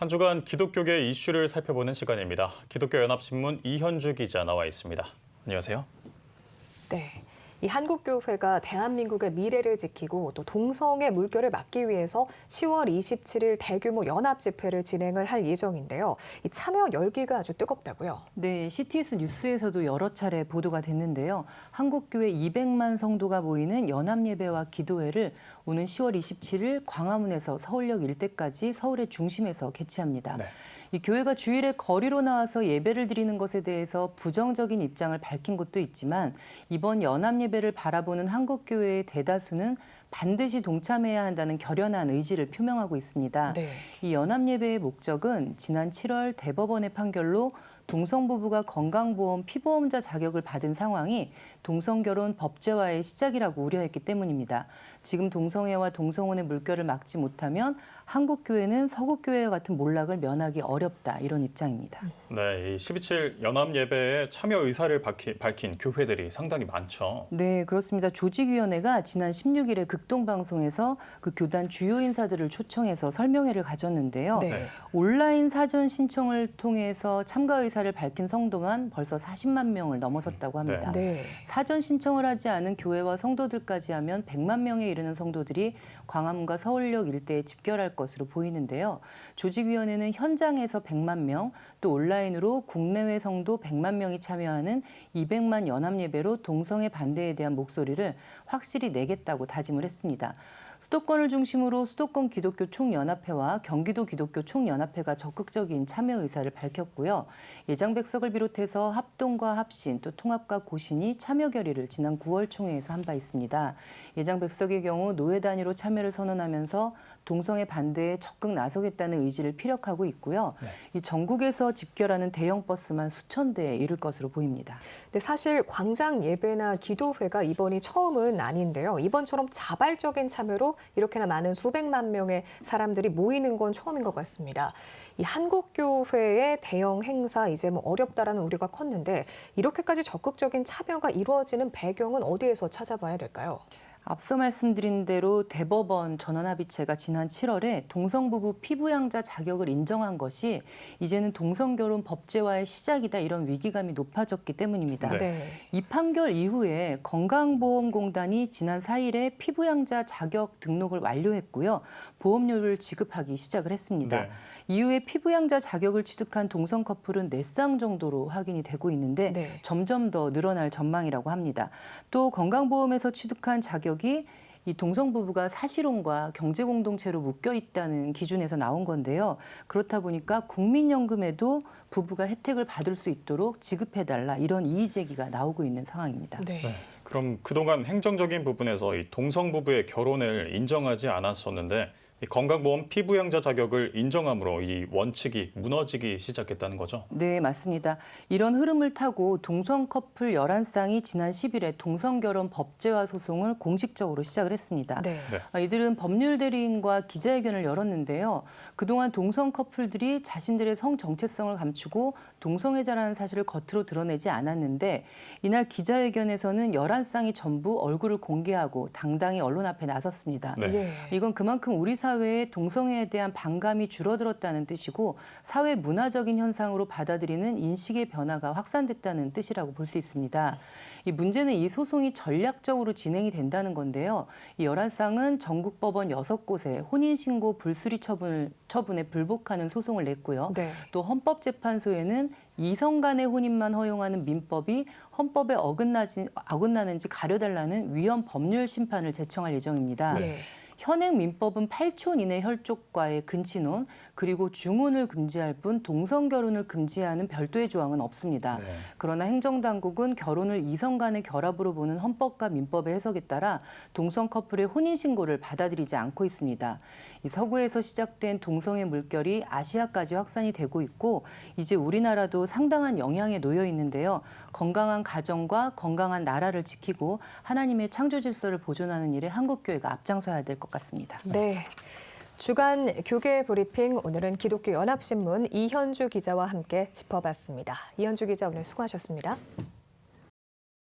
한 주간 기독교계 이슈를 살펴보는 시간입니다. 기독교연합신문 이현주 기자 나와 있습니다. 안녕하세요. 네. 이 한국교회가 대한민국의 미래를 지키고 또 동성애 물결을 막기 위해서 10월 27일 대규모 연합 집회를 진행을 할 예정인데요. 이 참여 열기가 아주 뜨겁다고요. 네, CTS 뉴스에서도 여러 차례 보도가 됐는데요. 한국교회 200만 성도가 모이는 연합예배와 기도회를 오는 10월 27일 광화문에서 서울역 일대까지 서울의 중심에서 개최합니다. 네. 이 교회가 주일에 거리로 나와서 예배를 드리는 것에 대해서 부정적인 입장을 밝힌 곳도 있지만 이번 연합예배를 바라보는 한국교회의 대다수는 반드시 동참해야 한다는 결연한 의지를 표명하고 있습니다. 네. 이 연합예배의 목적은 지난 7월 대법원의 판결로 동성부부가 건강보험 피보험자 자격을 받은 상황이 동성결혼 법제화의 시작이라고 우려했기 때문입니다. 지금 동성애와 동성혼의 물결을 막지 못하면 한국교회는 서구교회와 같은 몰락을 면하기 어렵다, 이런 입장입니다. 네, 이 12.7 연합예배에 참여 의사를 밝힌 교회들이 상당히 많죠. 네, 그렇습니다. 조직위원회가 지난 16일에 극동방송에서 그 교단 주요 인사들을 초청해서 설명회를 가졌는데요. 네. 온라인 사전 신청을 통해서 참가 의사를 밝힌 성도만 벌써 40만 명을 넘어섰다고 합니다. 네. 사전 신청을 하지 않은 교회와 성도들까지 하면 100만 명에 이르는 성도들이 광화문과 서울역 일대에 집결할 것으로 보이는데요. 조직위원회는 현장에서 100만 명, 또 온라인으로 국내외 성도 100만 명이 참여하는 200만 연합예배로 동성애 반대에 대한 목소리를 확실히 내겠다고 다짐을 했습니다. 수도권을 중심으로 수도권 기독교 총연합회와 경기도 기독교 총연합회가 적극적인 참여 의사를 밝혔고요. 예장백석을 비롯해서 합동과 합신, 또 통합과 고신이 참여 결의를 지난 9월 총회에서 한 바 있습니다. 예장백석의 경우 노예 단위로 참여를 선언하면서 동성애 반대에 적극 나서겠다는 의지를 피력하고 있고요. 네. 이 전국에서 집결하는 대형 버스만 수천 대에 이를 것으로 보입니다. 근데 사실 광장 예배나 기도회가 이번이 처음은 아닌데요. 이번처럼 자발적인 참여로 이렇게나 많은 수백만 명의 사람들이 모이는 건 처음인 것 같습니다. 이 한국교회의 대형 행사 이제 뭐 어렵다라는 우려가 컸는데 이렇게까지 적극적인 참여가 이루어지는 배경은 어디에서 찾아봐야 될까요? 앞서 말씀드린 대로 대법원 전원합의체가 지난 7월에 동성부부 피부양자 자격을 인정한 것이 이제는 동성결혼 법제화의 시작이다, 이런 위기감이 높아졌기 때문입니다. 네. 네. 이 판결 이후에 건강보험공단이 지난 4일에 피부양자 자격 등록을 완료했고요. 보험료를 지급하기 시작을 했습니다. 네. 이후에 피부양자 자격을 취득한 동성 커플은 4쌍 정도로 확인이 되고 있는데 네. 점점 더 늘어날 전망이라고 합니다. 또 건강보험에서 취득한 자격이 이 동성부부가 사실혼과 경제공동체로 묶여 있다는 기준에서 나온 건데요. 그렇다 보니까 국민연금에도 부부가 혜택을 받을 수 있도록 지급해달라, 이런 이의 제기가 나오고 있는 상황입니다. 네. 네. 그럼 그동안 행정적인 부분에서 이 동성부부의 결혼을 인정하지 않았었는데 이 건강보험 피부양자 자격을 인정함으로 이 원칙이 무너지기 시작했다는 거죠? 네, 맞습니다. 이런 흐름을 타고 동성 커플 11쌍이 지난 10일에 동성결혼 법제화 소송을 공식적으로 시작을 했습니다. 네. 네. 이들은 법률 대리인과 기자회견을 열었는데요. 그동안 동성 커플들이 자신들의 성 정체성을 감추고 동성애자라는 사실을 겉으로 드러내지 않았는데 이날 기자회견에서는 11쌍이 전부 얼굴을 공개하고 당당히 언론 앞에 나섰습니다. 네. 예. 이건 그만큼 우리 사회에 동성애에 대한 반감이 줄어들었다는 뜻이고 사회 문화적인 현상으로 받아들이는 인식의 변화가 확산됐다는 뜻이라고 볼 수 있습니다. 이 문제는 이 소송이 전략적으로 진행이 된다는 건데요. 이 11쌍은 전국 법원 6곳에 혼인신고 불수리 처분에 불복하는 소송을 냈고요. 네. 또 헌법재판소에는 이성 간의 혼인만 허용하는 민법이 헌법에 어긋나는지 가려달라는 위헌 법률 심판을 제청할 예정입니다. 네. 현행 민법은 8촌 이내 혈족과의 근친혼, 그리고 중혼을 금지할 뿐 동성결혼을 금지하는 별도의 조항은 없습니다. 네. 그러나 행정당국은 결혼을 이성 간의 결합으로 보는 헌법과 민법의 해석에 따라 동성 커플의 혼인신고를 받아들이지 않고 있습니다. 이 서구에서 시작된 동성애 물결이 아시아까지 확산이 되고 있고 이제 우리나라도 상당한 영향에 놓여 있는데요. 건강한 가정과 건강한 나라를 지키고 하나님의 창조 질서를 보존하는 일에 한국교회가 앞장서야 될 것 같습니다. 네. 주간 교계 브리핑, 오늘은 기독교 연합신문 이현주 기자와 함께 짚어봤습니다. 이현주 기자, 오늘 수고하셨습니다.